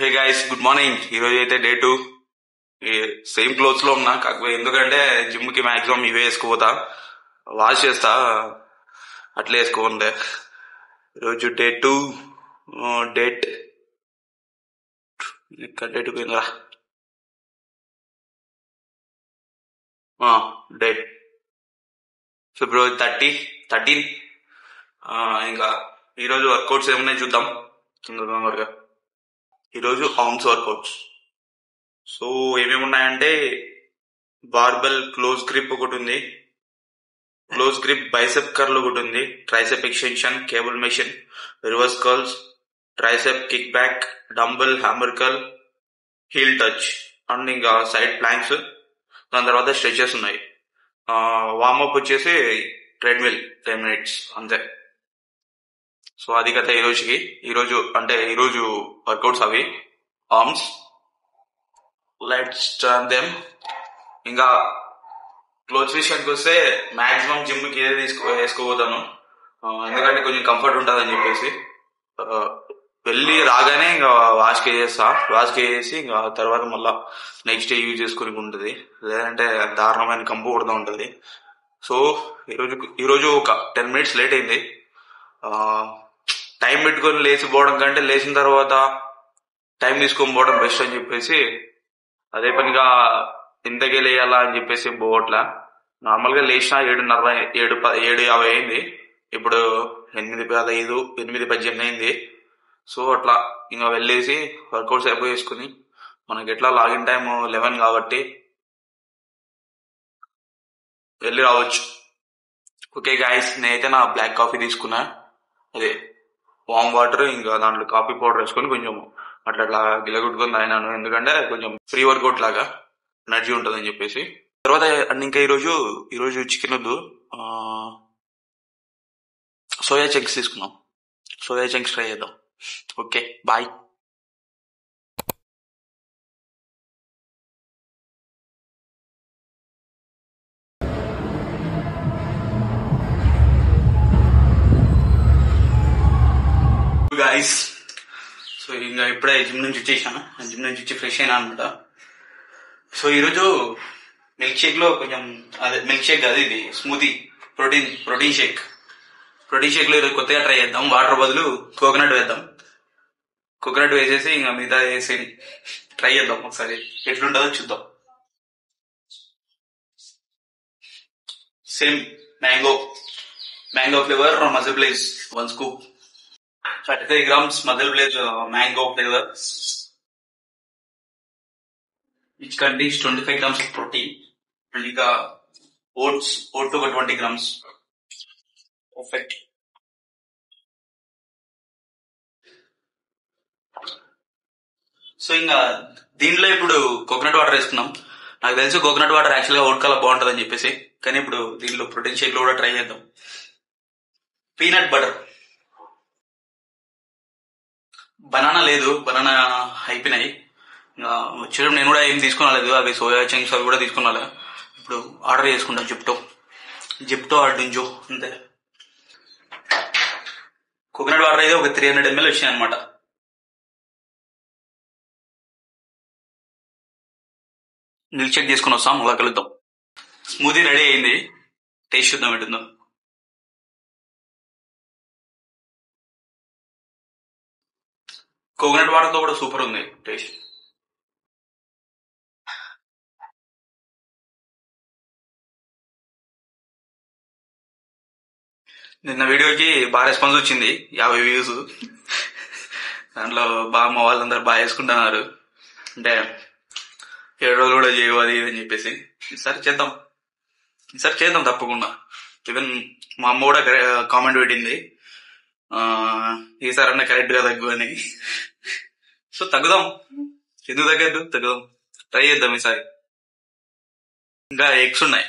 Hey guys, good morning. ఈరోజు అయితే day 2. Same clothes లో ఉన్నా, కాకపోతే ఎందుకంటే జిమ్ కి మాక్సిమం ఇవే వేసుకోపోతా, వాష్ చేస్తా, అట్లే వేసుకోండి. ఈరోజు డే 2. డేట్ ఇక్కడ డేట్ పోయిందా? డేట్ ఫిబ్రవరి 13. ఇంకా ఈరోజు వర్కౌట్స్ ఏమున్నాయి చూద్దాం తొందరగా. ఈరోజు ఆర్మ్స్ వర్కౌట్స్. సో ఏమేమి ఉన్నాయంటే, బార్బెల్ క్లోజ్ గ్రిప్ ఒకటి ఉంది, క్లోజ్ గ్రిప్ బైసెప్ కర్ల్ ఒకటి ఉంది, tricep extension, cable machine, reverse curls, tricep kick back, dumbbell hammer curl, heel touch and ఇంకా సైడ్ ప్లాంక్స్. దాని తర్వాత స్ట్రెచెస్ ఉన్నాయి. వార్మప్ వచ్చేసి ట్రెడ్మిల్ 10 minutes అంతే. సో అది కథ ఈరోజుకి. ఈరోజు వర్కౌట్స్ అవి ఆర్మ్స్. Let's start them. ఇంకా క్లోత్స్ విషయానికి వస్తే మాక్సిమం జిమ్ కి ఏదే వేసుకోపోతాను, ఎందుకంటే కొంచెం కంఫర్ట్ ఉంటుందని చెప్పేసి. వెళ్ళి రాగానే ఇంకా వాష్ చేసి ఇంకా తర్వాత మళ్ళా నెక్స్ట్ డే యూజ్ చేసుకుని ఉంటుంది, లేదంటే దారుణమైన కంపు కొడుతూ ఉంటుంది. సో ఈరోజు ఒక 10 minutes లేట్ అయింది. టైం పెట్టుకొని లేచిపోవడం కంటే లేచిన తర్వాత టైం తీసుకొని పోవడం బెస్ట్ అని చెప్పేసి అదే పనిగా ఇంతకే లేయాలా అని చెప్పేసి పోవట్లా. నార్మల్ గా లేచిన 7:50 అయింది. ఇప్పుడు 8:15, 8:18 అయింది. సో అట్లా ఇంకా వెళ్ళేసి వర్కౌట్స్ అయిపోయేసుకుని, మనకి ఎట్లా లాగిన్ టైం 11 కాబట్టి వెళ్ళి రావచ్చు. ఓకే గాయస్, నేనైతే నా బ్లాక్ కాఫీ తీసుకున్నా, అదే వామ్ వాటర్, ఇంకా దాంట్లో కాఫీ పౌడర్ వేసుకొని కొంచెం అట్లా గిలగొట్టుకొని తాగినాను, ఎందుకంటే కొంచెం ప్రీ వర్కౌట్ లాగా ఎనర్జీ ఉంటుందని చెప్పేసి. తర్వాత ఇంకా ఈరోజు చికెన్ వద్దు, సోయా చంక్స్ తీసుకున్నాం. సోయా చంక్స్ ట్రై చేద్దాం. Okay, bye. గైస్, సో ఇంకా ఇప్పుడే జిమ్ నుంచి వచ్చి ఫ్రెష్ అయినా అనమాట. సో ఈరోజు మిల్క్ షేక్ లో కొంచెం, అదే మిల్క్ షేక్ కాదు, ఇది స్మూతీ ప్రోటీన్ షేక్ లో ఈరోజు కొత్తగా ట్రై చేద్దాం. వాటర్ బదులు కోకోనట్ వేద్దాం. కోకోనట్ వేసేసి ఇంకా మిగతా వేసి ట్రై చేద్దాం, ఒకసారి ఎట్లుంటుందో చూద్దాం. Same mango flavour muscle blaze 1 scoop, 35 grams muscle blaze mango flavour. Which contains 25 grams of protein. And ఇంకా oats ఒక 20 grams. Perfect. సో ఇంకా దీంట్లో ఇప్పుడు కోకోనట్ వాటర్ వేసుకున్నాం. నాకు తెలుసు కోకోనట్ వాటర్ యాక్చువల్గా ఓట్ కలర్ బాగుంటుంది అని చెప్పేసి, కానీ ఇప్పుడు దీంట్లో ప్రోటీన్ షేక్ లో కూడా ట్రై చేద్దాం. పీనట్ బటర్, బనానా లేదు, బనానా అయిపోయినాయి. ఇంకా వచ్చేటప్పుడు నేను కూడా ఏం తీసుకురాలేదు, అవి సోయా చంక్స్ అవి కూడా తీసుకురాలే. ఇప్పుడు ఆర్డర్ చేసుకుంటాం జిప్టో ఆర్డింజో అంతే. కోకోనట్ వాటర్ అయితే ఒక 300 ml వచ్చినాయి అనమాట. మిల్క్ షేక్ తీసుకుని వస్తాం, అలా కలుద్దాం. స్మూతీ రెడీ అయింది, టేస్ట్ చూద్దాం ఎటుందో. కోకోనట్ వాటర్ తో కూడా సూపర్ ఉంది టేస్ట్. నిన్న వీడియోకి బాగా రెస్పాన్స్ వచ్చింది, 50 views. దాంట్లో బాగా మా వాళ్ళందరూ బాగా వేసుకుంటున్నారు, అంటే 7 రోజులు కూడా చేయవు అది అని చెప్పేసి. ఈసారి చేద్దాం తప్పకుండా. ఈవెన్ మా అమ్మ కూడా కామెంట్ పెట్టింది, ఈసారి అన్న కరెక్ట్ గా తగ్గు అని. సో తగ్గుదాం, ఎందుకు తగ్గుదాం, ట్రై చేద్దాం ఈసారి. ఇంకా ఎగ్స్ ఉన్నాయి,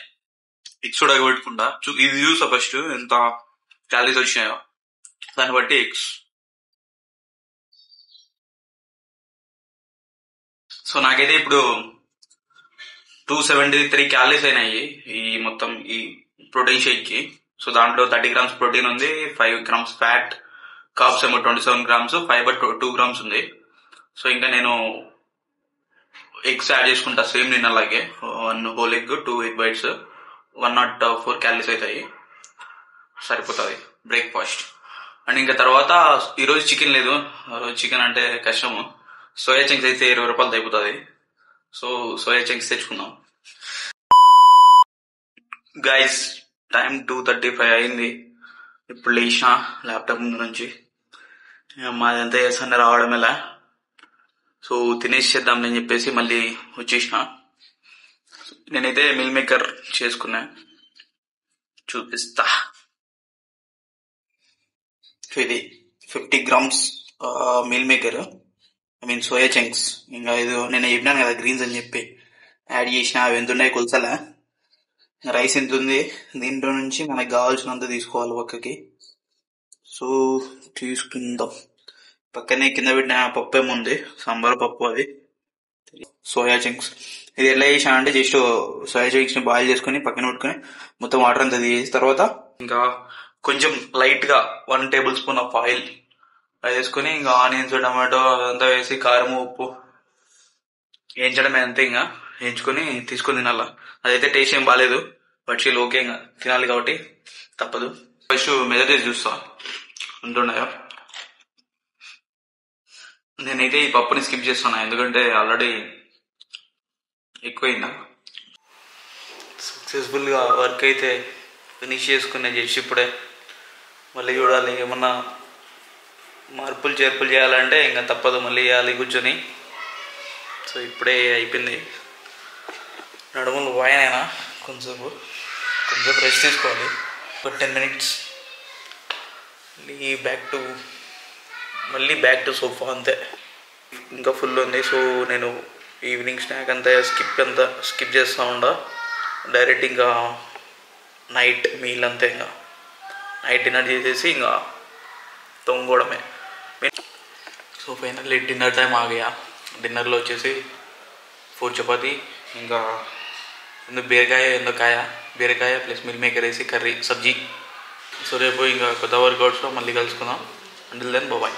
ఎగ్స్ కూడా పెట్టుకుంటా. ఇది చూసా ఫస్ట్ ఎంత క్యాలరీస్ వచ్చినాయో, దాన్ని బట్టి ఎగ్స్. సో నాకైతే ఇప్పుడు 273 calories అయినాయి ఈ మొత్తం ఈ ప్రోటీన్ షేక్ కి. సో దాంట్లో 30 grams ప్రోటీన్ ఉంది, 5 grams ఫ్యాట్, కార్బ్స్ ఏమో 27 grams, ఫైబర్ 2 grams ఉంది. సో ఇంకా నేను ఎగ్స్ యాడ్ చేసుకుంటా సేమ్ నేను అలాగే 1 whole egg 2 egg whites 104 calories అవుతాయి, సరిపోతుంది బ్రేక్ఫాస్ట్. అండ్ ఇంకా తర్వాత ఈరోజు చికెన్ లేదు, రోజు చికెన్ అంటే కష్టము. సోయా చంక్స్ అయితే 20 రూపాయలు అయిపోతుంది. సో సోయా చంక్స్ తెచ్చుకుందాం. గైస్ టైం 2:35 అయింది. ఇప్పుడు లేచిన ల్యాప్టాప్ ముందు నుంచి మాదంతా చేస్తాను రావడం ఎలా. సో తినేసి చేద్దాం అని చెప్పేసి మళ్ళీ వచ్చేసిన. నేనైతే మిల్ మేకర్ చేసుకున్నా, చూపిస్తా. ఇది 50 grams meal maker, I mean soya chunks. ఇంకా ఇది నేను చెప్పినాను కదా గ్రీన్స్ అని చెప్పి యాడ్ చేసిన. అవి ఎంత ఉన్నాయి కొలసలా, రైస్ ఎంత ఉంది, దీంట్లో నుంచి మనకు కావాల్సినంత తీసుకోవాలి పక్కకి. సో తీసుకుందాం. పక్కనే కింద పెట్టిన పప్పు ఏముంది, సాంబార్ పప్పు, అది సోయా చంక్స్. ఇది ఎలా చేసా అంటే జస్ట్ సోయా చంక్స్ ని బాయిల్ చేసుకుని పక్కన పెట్టుకుని మొత్తం వాటర్ అంతా తీసేసి తర్వాత ఇంకా కొంచెం లైట్ గా 1 టేబుల్ స్పూన్ ఆఫ్ ఆయిల్ అది వేసుకుని ఇంకా ఆనియన్స్ టమాటో అదంతా వేసి కారం ఉప్పు వేయించడమే అంతే. ఇంకా వేయించుకొని తీసుకొని తినాల. అదైతే టేస్ట్ ఏం బాగాలేదు, బట్ షీల్ ఓకే, ఇంకా తినాలి కాబట్టి తప్పదు. ఫస్ట్ మెజర్ చేసి చూస్తా ఉంటున్నాయో. నేనైతే ఈ పప్పుని స్కిప్ చేస్తాను ఎందుకంటే ఆల్రెడీ ఎక్కువైందా. సక్సెస్ఫుల్ గా వర్క్ అయితే ఫినిష్ చేసుకునే చేసి ఇప్పుడే మళ్ళీ చూడాలి. ఏమన్నా మార్పులు చేర్పులు చేయాలంటే ఇంకా తప్పదు, మళ్ళీ చేయాలి కూర్చొని. సో ఇప్పుడే అయిపోయింది. నడుములు పోయానైనా కొంచెం రెస్ట్ తీసుకోవాలి, ఒక 10 మినిట్స్. మళ్ళీ బ్యాక్ టు సోఫా అంతే. ఇంకా ఫుల్ ఉంది. సో నేను ఈవినింగ్ స్నాక్ అంతా స్కిప్ చేస్తూ ఉండా. డైరెక్ట్ ఇంకా నైట్ మీల్ అంతే. ఇంకా నైట్ డిన్నర్ చేసేసి ఇంకా తొంగడమే. సో ఫైనల్లీ డిన్నర్ టైం ఆగయా. డిన్నర్లో వచ్చేసి 4 చపాతీ, ఇంకా బీరకాయ ప్లస్ మిల్ మేకర్ వేసి కర్రీ సబ్జీ. సో రేపు ఇంకా కొత్త వర్కౌట్స్లో మళ్ళీ కలుసుకుందాం. Until then bye.